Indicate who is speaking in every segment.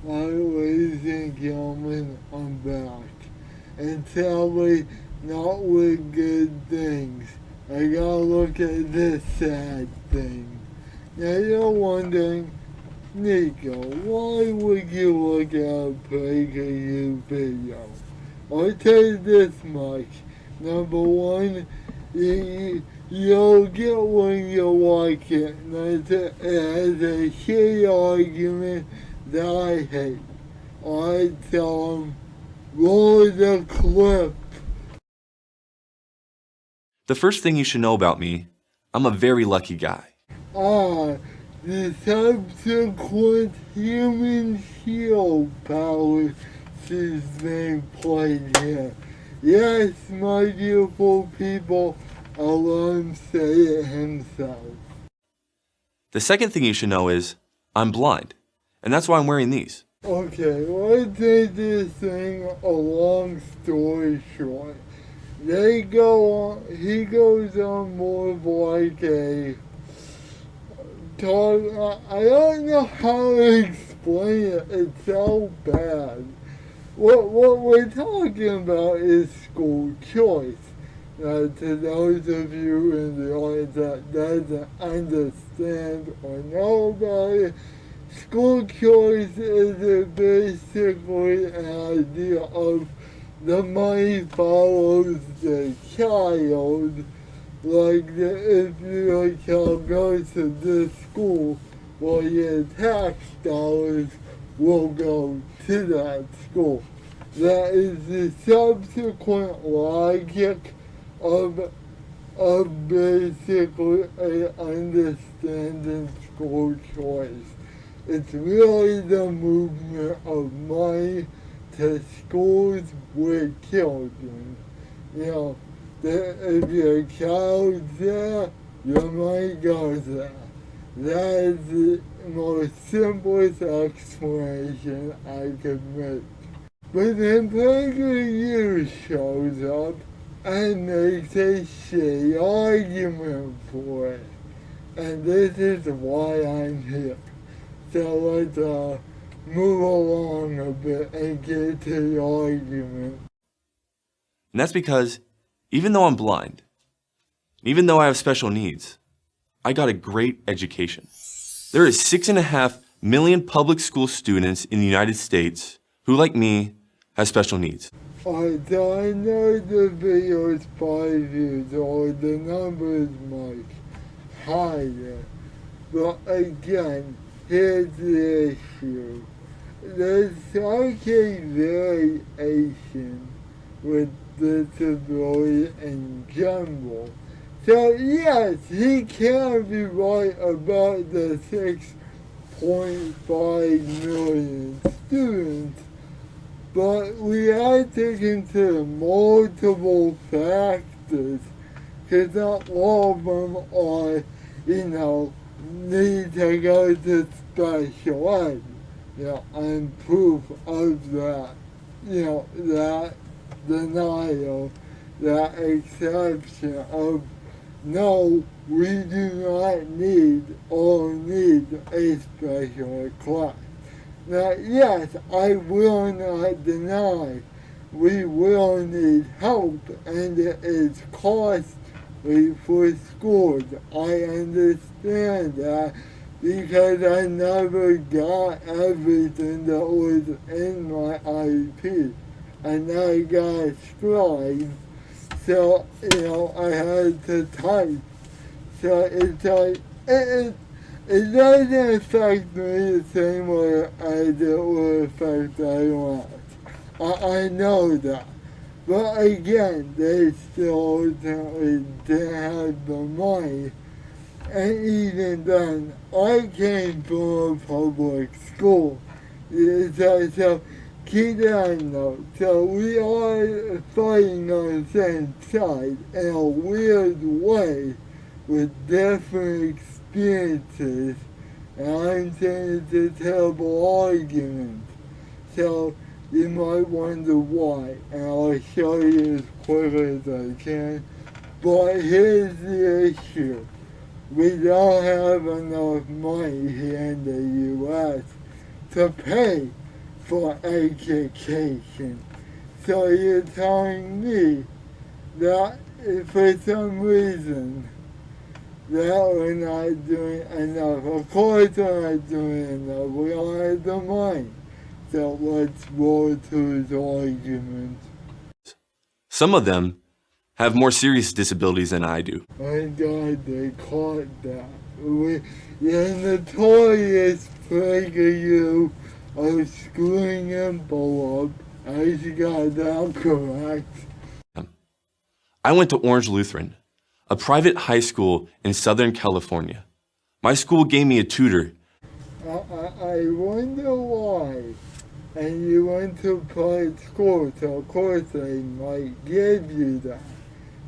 Speaker 1: ladies and gentlemen, I'm back. And sadly, not with good things. I gotta look at this sad thing. Now you're wondering, Nico, why would you look at a PragerU video? I'll tell you this much. Number one, you'll get when you watch it. And it has a shitty argument that I hate. I tell them, roll the clip.
Speaker 2: The first thing you should know about me, I'm a very lucky guy.
Speaker 1: The subsequent human shield palace is being played here. Yes, my beautiful people, I'll let him say it himself.
Speaker 2: The second thing you should know is, I'm blind, and that's why I'm wearing these.
Speaker 1: Okay, let's take this thing a long story short. He goes on more of like a talk. I don't know how to explain it. It's so bad. What we're talking about is school choice. To those of you in the audience that doesn't understand or know about it, school choice is basically an idea of the money follows the child. Like if your child goes to this school, well, your tax dollars will go to that school. That is the subsequent logic of basically understanding school choice. It's really the movement of money to schools with children. If your child's there, your money goes there. That is the most simplest explanation I could make. But then PragerU shows up and makes a shitty argument for it. And this is why I'm here. So let's move along a bit and get to the argument.
Speaker 2: And that's because, even though I'm blind, even though I have special needs, I got a great education. There is 6.5 million public school students in the United States who, like me, have special needs.
Speaker 1: Alright, so I know the video is 5 years old, the number is much higher. But again, here's the issue. There's such a variation with disability in general. So yes, he can be right about the 6.5 million students, but we have to consider multiple factors, because not all of them are, need to go to special ed. I'm proof of that, that denial, that exception of no, we do not need a special class. Now, yes, I will not deny we will need help, and it is costly for schools. I understand that because I never got everything that was in my IEP. And I got a scribe, so, I had to type. So it's like, it doesn't affect me the same way as it would affect anyone else. I know that. But again, they still ultimately didn't have the money. And even then, I came from a public school. So keep that in note. So we are fighting on the same side in a weird way with different experiences. And I'm saying it's a terrible argument. So you might wonder why. And I'll show you as quickly as I can. But here's the issue. We don't have enough money here in the U.S. to pay for education. So you're telling me that if for some reason that we're not doing enough, of course we're not doing enough, we don't have the money. So let's roll to his argument.
Speaker 2: Some of them have more serious disabilities than I do.
Speaker 1: My God, they caught that. The notorious Prager of screwing envelope. I just got that correct.
Speaker 2: I went to Orange Lutheran, a private high school in Southern California. My school gave me a tutor.
Speaker 1: I wonder why. And you went to private school, so of course they might give you that.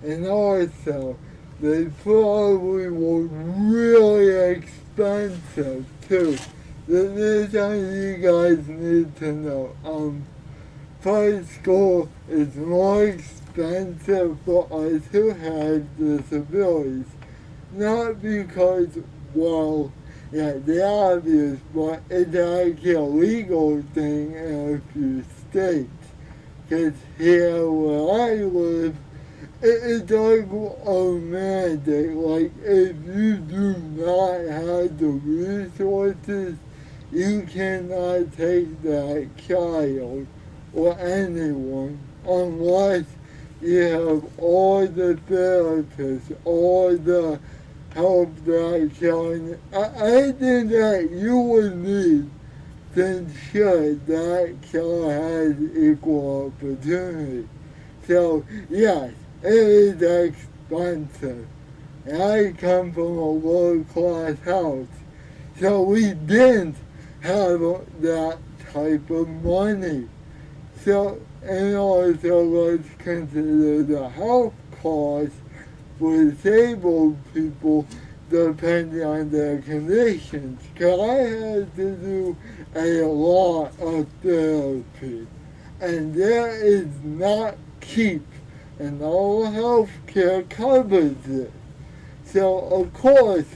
Speaker 1: And also, they probably were really expensive too. This is something you guys need to know. Private school is more expensive for us who have disabilities. Not because, well, yeah, the obvious, but it's actually a legal thing in a few states. Because here where I live, it's like a mandate. Like, if you do not have the resources, you cannot take that child or anyone unless you have all the therapists, all the help that child. Anything that you would need to ensure that child has equal opportunity. So, yes, it is expensive. And I come from a low-class house, so we didn't have that type of money. So, and also let's consider the health costs for disabled people depending on their conditions. Because I had to do a lot of therapy, and that is not cheap, and all healthcare covers it. So of course,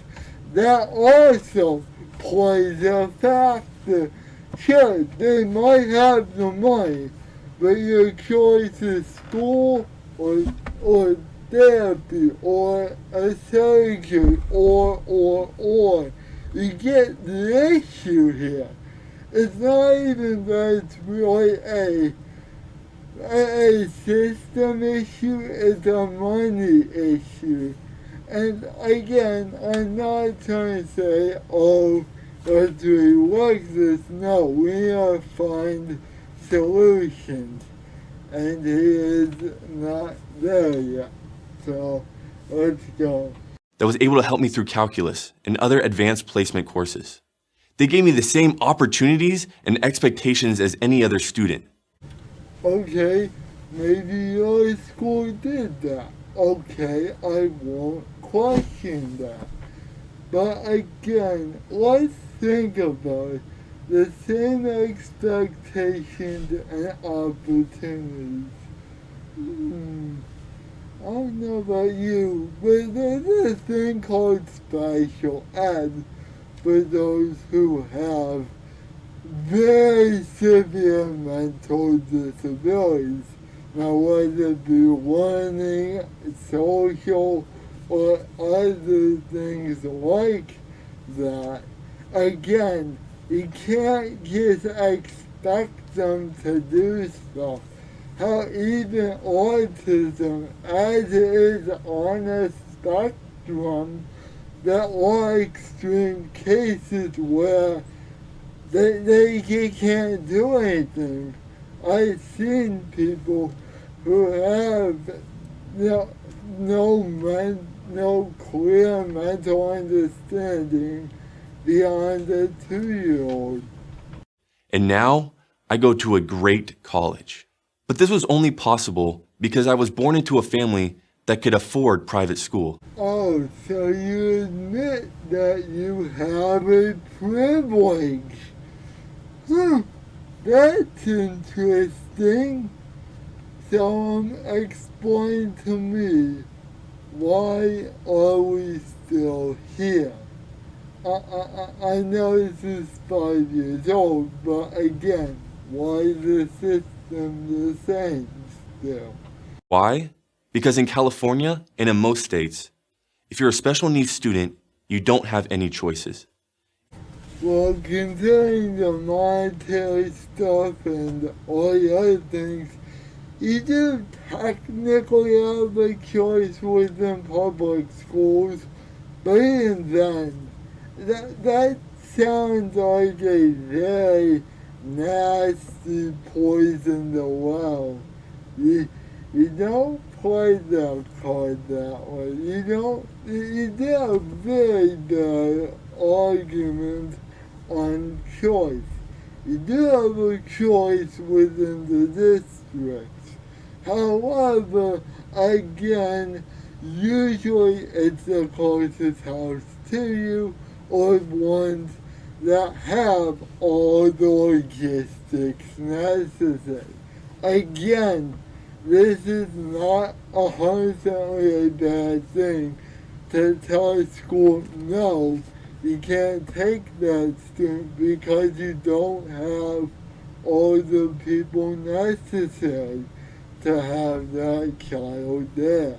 Speaker 1: that also plays a factor. Sure, they might have the money, but your choice is school or therapy or a surgery or. You get the issue here. It's not even that it's really a system issue, it's a money issue. And again, I'm not trying to say, oh, let's rework this. No, we need to find solutions. And he is not there yet. So, let's go.
Speaker 2: That was able to help me through calculus and other advanced placement courses. They gave me the same opportunities and expectations as any other student.
Speaker 1: Okay, maybe your school did that. Okay, I won't question that. But again, let's think about it. The same expectations and opportunities. I don't know about you, but there's a thing called special ed for those who have very severe mental disabilities. Now, whether it be learning, social, or other things like that, again, you can't just expect them to do stuff. How even autism, as it is on a spectrum, there are extreme cases where they can't do anything. I've seen people who have no clear mental understanding beyond a 2-year-old.
Speaker 2: And now I go to a great college. But this was only possible because I was born into a family that could afford private school.
Speaker 1: Oh, so you admit that you have a privilege. That's interesting. So explain to me, why are we still here? I know this is 5 years old, but again, why the system the same still.
Speaker 2: Why? Because in California and in most states, if you're a special needs student, you don't have any choices.
Speaker 1: Well, considering the monetary stuff and all the other things, you do technically have a choice within public schools, but even then, that sounds like a very nasty poison to well. You don't play that card that way. You do a very bad argument on choice. You do have a choice within the district. However, again, usually it's the closest house to you or ones that have all the logistics necessary. Again, this is not 100% a bad thing to tell a school, no, you can't take that student because you don't have all the people necessary to have that child there.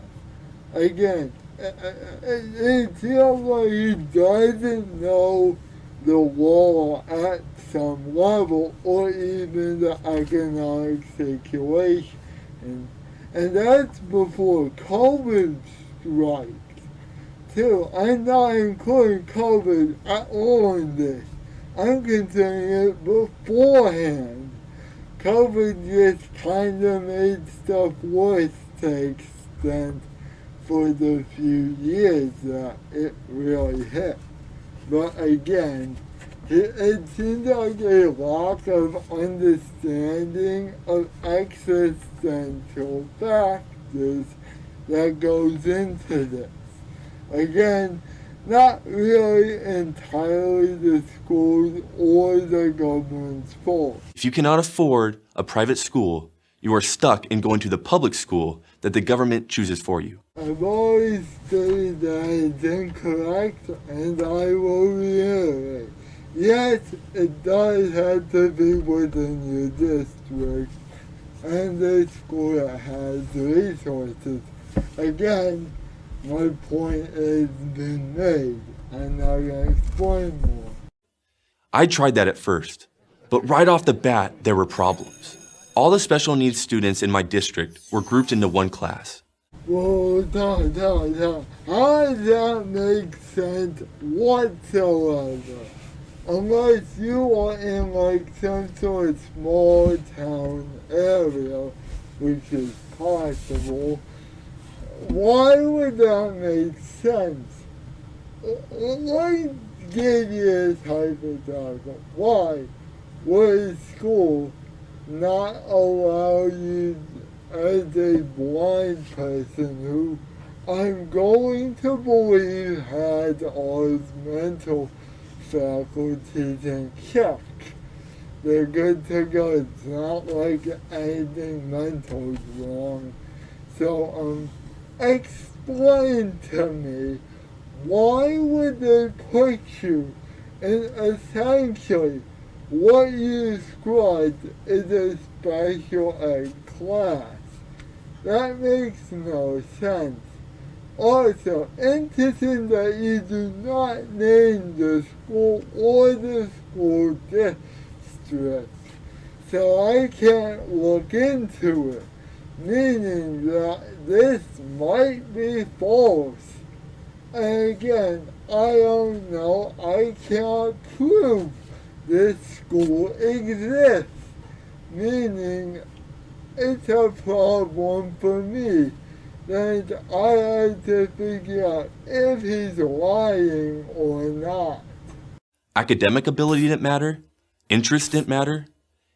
Speaker 1: Again, it feels like he doesn't know the law at some level or even the economic situation. And that's before COVID strikes, too. I'm not including COVID at all in this. I'm considering it beforehand. COVID just kind of made stuff worse to an extent for the few years that it really hit. But again, it seems like a lack of understanding of existential factors that goes into this. Again, not really entirely the schools or the government's fault.
Speaker 2: If you cannot afford a private school, you are stuck in going to the public school that the government chooses for you.
Speaker 1: I've always stated that it's incorrect, and I will reiterate. Yes, it does have to be within your district and the school that has the resources. Again, my point has been made. I'm not going to explain more.
Speaker 2: I tried that at first, but right off the bat, there were problems. All the special needs students in my district were grouped into one class.
Speaker 1: Whoa, how does that make sense whatsoever? Unless you are in like some sort of small town area, which is possible, why would that make sense? Let me give you this hypothetical. Why would a school not allow you as a blind person who I'm going to believe has all his mental faculties in check? They're good to go. It's not like anything mental is wrong. So, explain to me, why would they put you in essentially what you described is a special ed class? That makes no sense. Also, insisting that you do not name the school or the school district, so I can't look into it, meaning that this might be false. And again, I don't know, I can't prove this school exists, meaning it's a problem for me. Then I have to figure out if he's lying or not.
Speaker 2: Academic ability didn't matter. Interest didn't matter.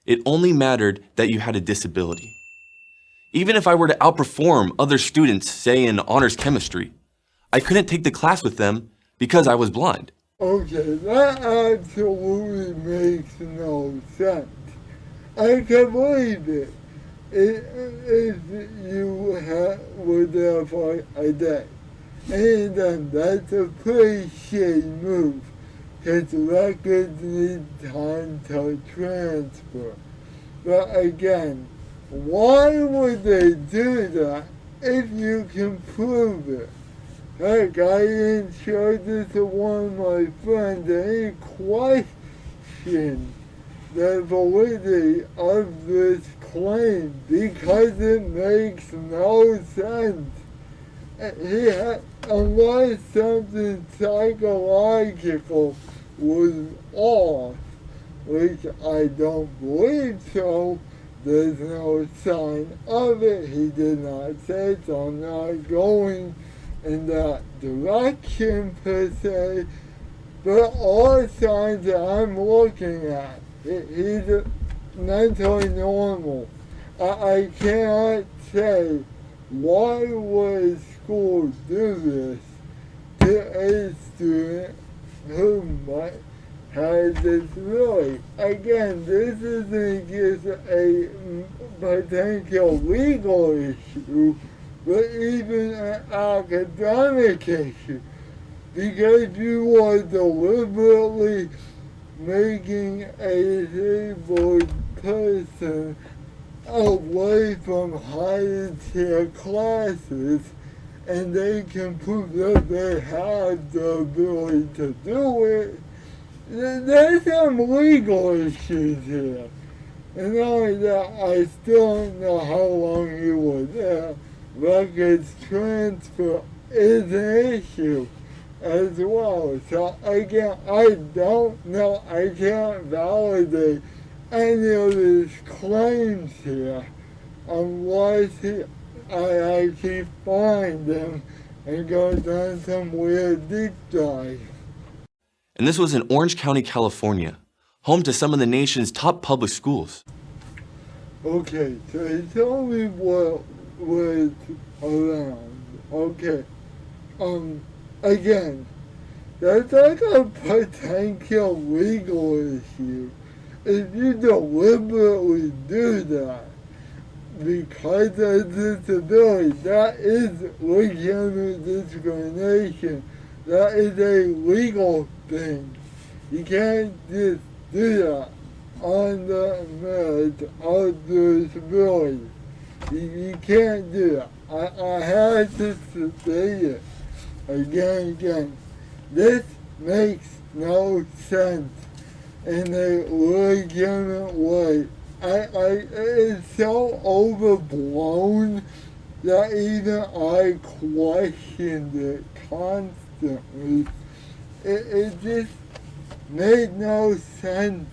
Speaker 2: It only mattered that you had a disability. Even if I were to outperform other students, say in honors chemistry, I couldn't take the class with them because I was blind.
Speaker 1: Okay, that absolutely makes no sense. I can believe it. If you were there for a day. And then that's a pretty shitty move, because records need time to transfer. But again, why would they do that if you can prove it? Heck, I even showed this to one of my friends and he questioned the validity of this claim because it makes no sense. Unless something psychological was off, which I don't believe so, there's no sign of it. He did not say, so I'm not going in that direction per se. But all signs that I'm looking at, he's mentally normal. I cannot say why would a school do this to a student who might have disability. Again, this isn't just a potential legal issue, but even an academic issue. Because you are deliberately making a disabled person away from higher tier classes, and they can prove that they have the ability to do it. There's some legal issues here. And not only that, I still don't know how long you were there. Records transfer is an issue as well. So again, I don't know, I can't validate any of these claims here unless I actually find them and go down some weird deep dive.
Speaker 2: And this was in Orange County, California, home to some of the nation's top public schools.
Speaker 1: Okay, so he told me what was around. Okay. Again, that's like a potential legal issue. If you deliberately do that because of disability, that is legitimate discrimination. That is a legal thing. You can't just do that on the merits of disability. You can't do that. I have to say it again. This makes no sense in a legitimate way. It's so overblown that even I questioned it constantly. It just made no sense.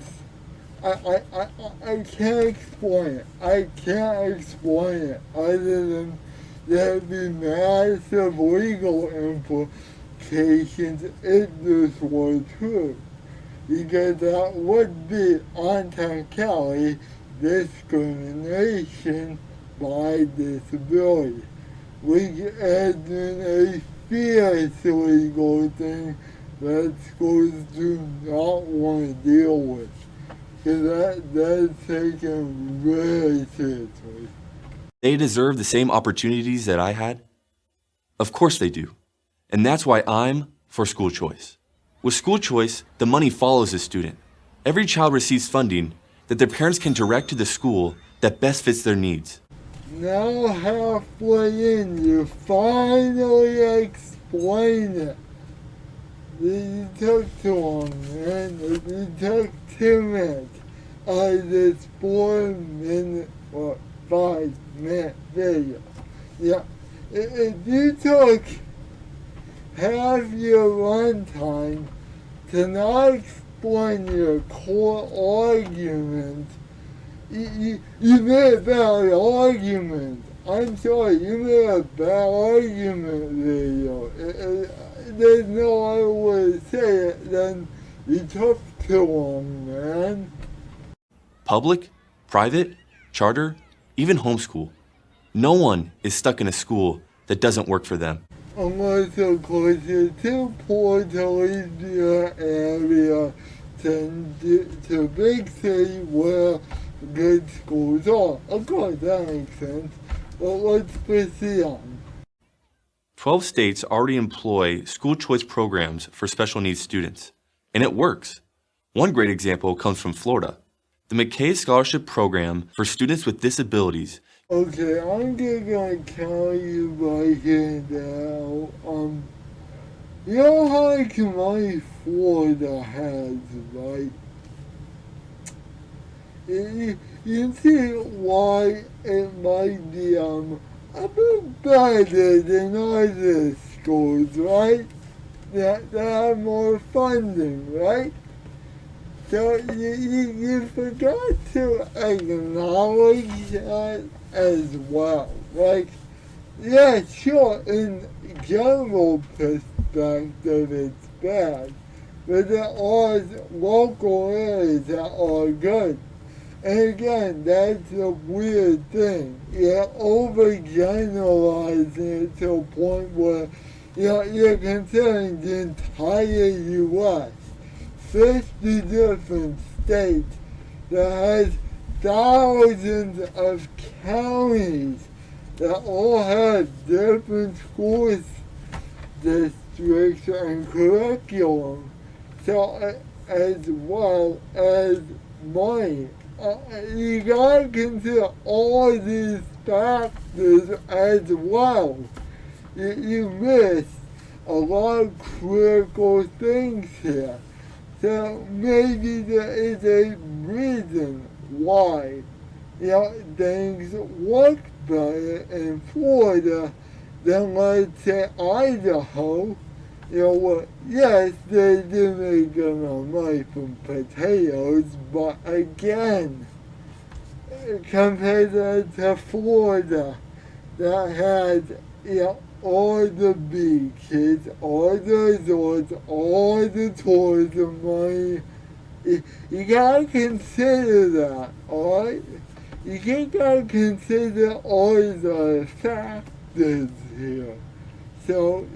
Speaker 1: I can't explain it. I can't explain it other than there'd be massive legal implications if this were true. Because that would be untechnically discrimination by disability, which is a fierce legal thing that schools do not want to deal with. Because that's taken very seriously.
Speaker 2: They deserve the same opportunities that I had? Of course they do. And that's why I'm for school choice. With school choice, the money follows the student. Every child receives funding that their parents can direct to the school that best fits their needs.
Speaker 1: Now halfway in, you finally explain it. You took too long, man. You took 2 minutes out of this 4-minute or 5-minute video. Yeah, if you took half your runtime to not explain your core argument, you made a bad argument. I'm sorry, you made a bad argument video. There's no other way to say it than you took too long, man.
Speaker 2: Public, private, charter, even homeschool. No one is stuck in a school that doesn't work for them.
Speaker 1: Unless, of course, you're too poor to leave your area to big city where good schools are. Of course, that makes sense. But let's proceed on.
Speaker 2: 12 states already employ school choice programs for special needs students, and it works. One great example comes from Florida. the McKay Scholarship Program for students with disabilities.
Speaker 1: Okay, I'm just gonna tell you right here now. You know how much money Florida has, right? You see why it might be a bit better than other schools, right? That have more funding, right? So you forgot to acknowledge that as well. Like, yeah, sure, in general perspective it's bad, but there are local areas that are good. And again, that's a weird thing. You're overgeneralizing it to a point where you're considering the entire U.S. 50 different states that has thousands of counties that all have different school districts and curriculum, so as well as money. You gotta consider all these factors as well. You miss a lot of critical things here. So maybe there is a reason why things work better in Florida than, let's say, Idaho. Yes, they do make a lot of money from potatoes, but again, compared to Florida, that has, all the beaches, all the resorts, all the tourism money. You gotta consider that, alright? You gotta consider all the factors here. So,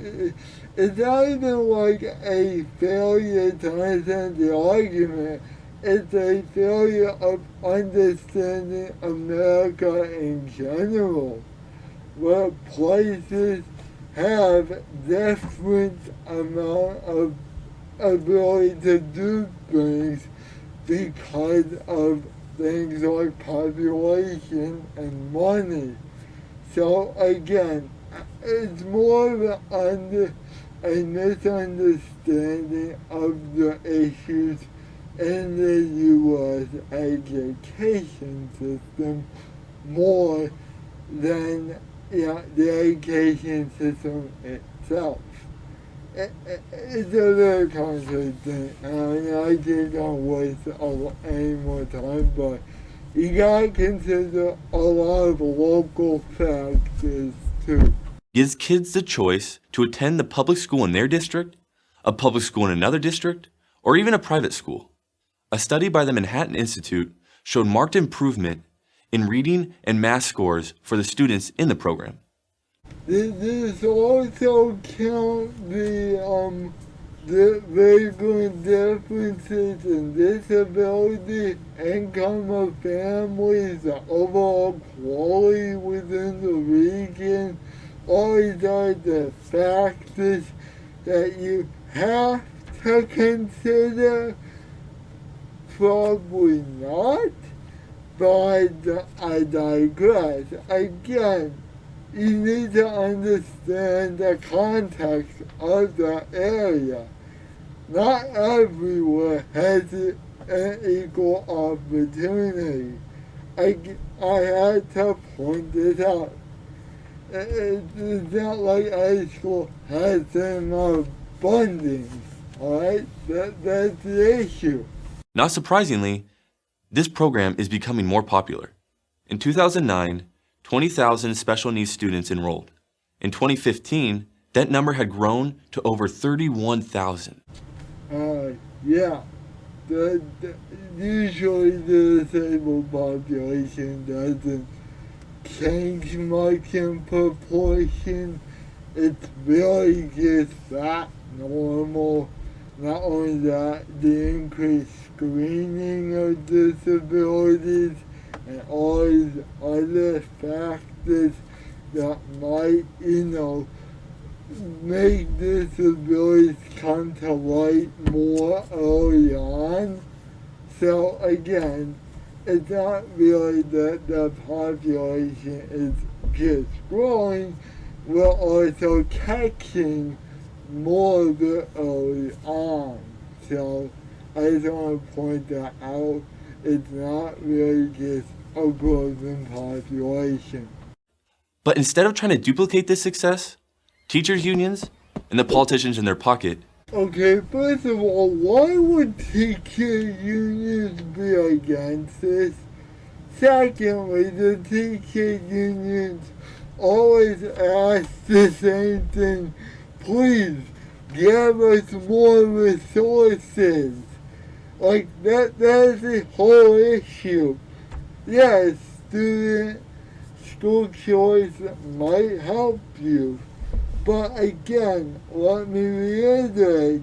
Speaker 1: it's not even like a failure to understand the argument. It's a failure of understanding America in general, where places have different amount of ability to do things because of things like population and money. So again, it's more of a misunderstanding of the issues in the U.S. education system more than the education system itself. It's a little contradicting. I didn't waste any more time, but you gotta consider a lot of local factors too.
Speaker 2: Gives kids the choice to attend the public school in their district, a public school in another district, or even a private school. A study by the Manhattan Institute showed marked improvement in reading and math scores for the students in the program.
Speaker 1: This also count the regular differences in disability, income of families, the overall quality within the region. All these are the factors that you have to consider. Probably not, but I digress. Again, you need to understand the context of the area. Not everywhere has an equal opportunity. I had to point this out. It's not like high school has an abundance, alright? That's the issue.
Speaker 2: Not surprisingly, this program is becoming more popular. In 2009, 20,000 special needs students enrolled. In 2015, that number had grown to over 31,000.
Speaker 1: Yeah. Usually the disabled population doesn't change much in proportion. It's really just that normal. Not only that, the increased screening of disabilities and all these other factors that might, make disabilities come to light more early on. So again, it's not really that the population is just growing, we're also catching more of it early on. So I just want to point that out. It's not really just a growing population.
Speaker 2: But instead of trying to duplicate this success, teachers' unions and the politicians in their pocket.
Speaker 1: Okay, first of all, why would teacher unions be against this? Secondly, the teacher unions always ask the same thing. Please, give us more resources. Like, that's the whole issue. Yes, school choice might help you. But again, let me reiterate,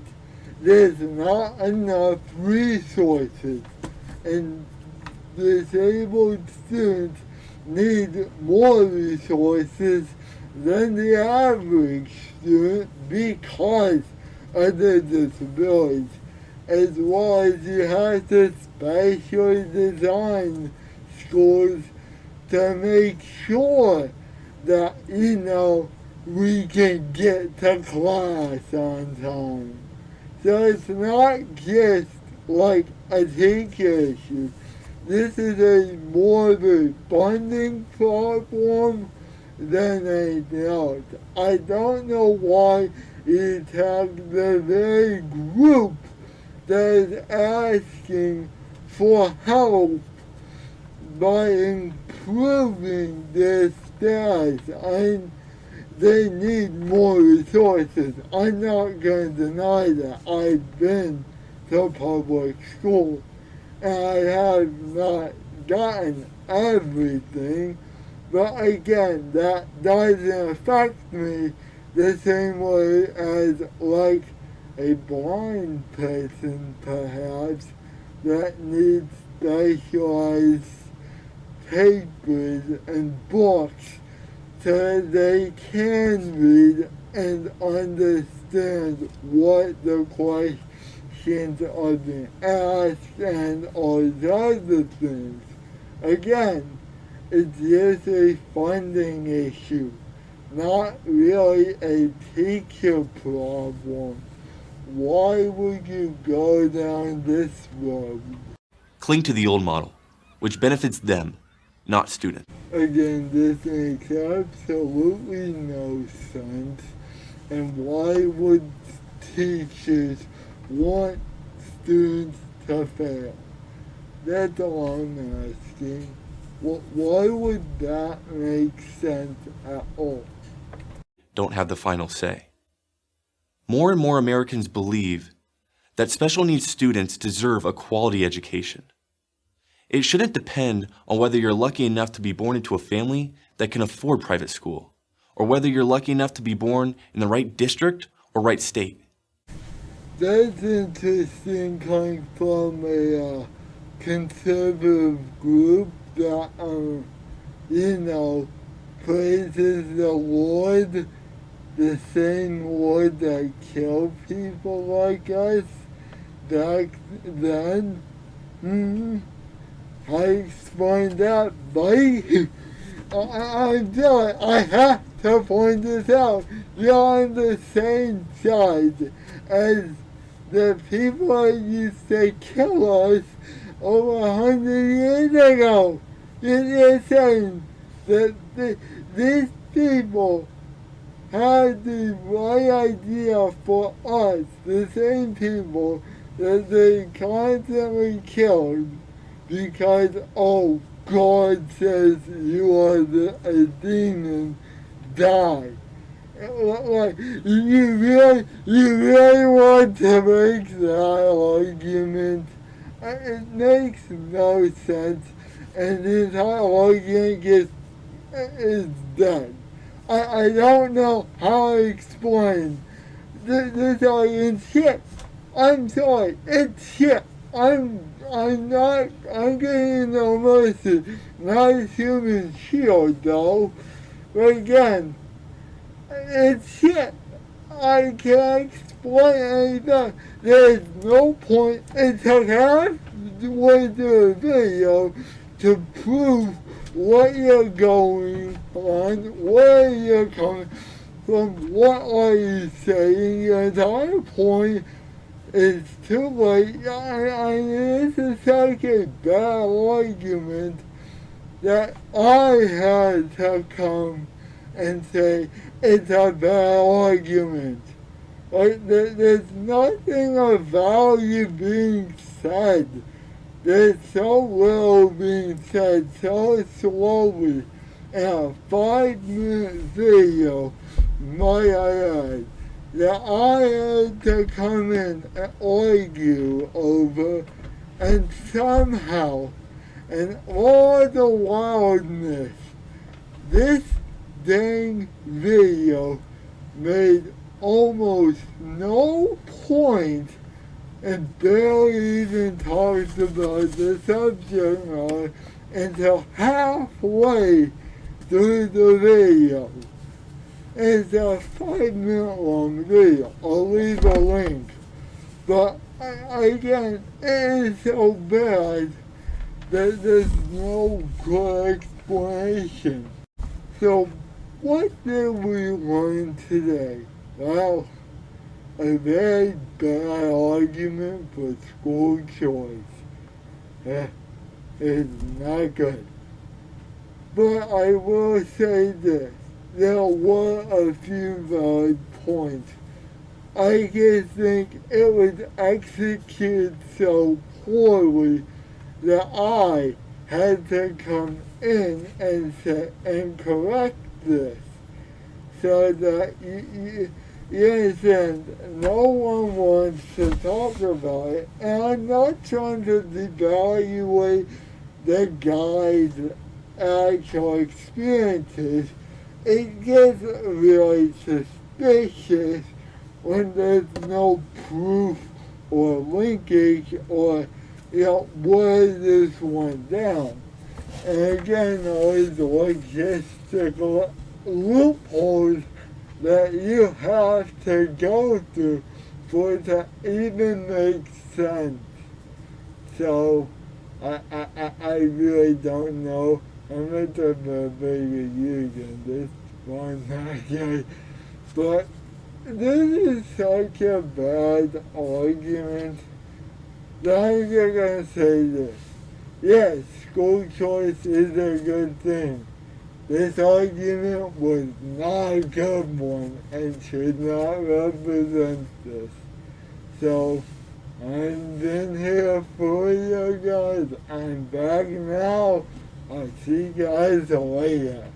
Speaker 1: there's not enough resources, and disabled students need more resources than the average student because of their disabilities, as well as you have to specially design schools to make sure that, we can get to class on time. So it's not just like a teacher issue. This is a more of a funding problem than anything else. I don't know why you attack the very group that is asking for help by improving their status. They need more resources. I'm not going to deny that. I've been to public school and I have not gotten everything, but again, that doesn't affect me the same way as like a blind person perhaps that needs specialized papers and books so they can read and understand what the questions are being asked and all the other things. Again, it's just a funding issue, not really a teacher problem. Why would you go down this road?
Speaker 2: Cling to the old model, which benefits them, not students.
Speaker 1: Again, this makes absolutely no sense. And why would teachers want students to fail? That's all I'm asking. Why would that make sense at all?
Speaker 2: Don't have the final say. More and more Americans believe that special needs students deserve a quality education. It shouldn't depend on whether you're lucky enough to be born into a family that can afford private school, or whether you're lucky enough to be born in the right district or right state.
Speaker 1: That's interesting coming from a conservative group that, praises the Lord, the same Lord that killed people like us back then. I explained that, buddy. I'm sorry, I have to point this out. You're on the same side as the people that used to kill us over 100 years ago. You're saying that these people had the right idea for us, the same people that they constantly killed because, God says you are a demon, die. Like, you really want to make that argument? It makes no sense, and the entire argument is dead. I don't know how to explain this argument. Shit. I'm sorry, it's shit. I'm getting no mercy. Not a human shield though. But again, it's shit. I can't explain anything. There's no point. It took half the way through the video to prove what you're going on, where you're coming from, what are you saying. Your entire point is too late. This is such a bad argument that I had to come and say it's a bad argument. Like, there's nothing of value being said. There's so little being said so slowly in a 5-minute video, might I add, that I had to come in and argue over, and somehow, in all the wildness, this dang video made almost no point and barely even talked about the subject matter until halfway through the video. It's a 5-minute long video. I'll leave a link. But again, it is so bad that there's no good explanation. So what did we learn today? Well, a very bad argument for school choice. It's not good. But I will say this. There were a few valid points. I just think it was executed so poorly that I had to come in and correct this, so that you understand, no one wants to talk about it, and I'm not trying to devaluate the guy's actual experiences. It gets really suspicious when there's no proof or linkage or, where this went down. And again, those logistical loopholes that you have to go through for it to even make sense. So, I really don't know. I'm not a bigger you than this one guy. But this is such a bad argument that I'm just gonna say this. Yes, school choice is a good thing. This argument was not a good one and should not represent this. So, I've been here for you guys. I'm back now. I'll see you guys later.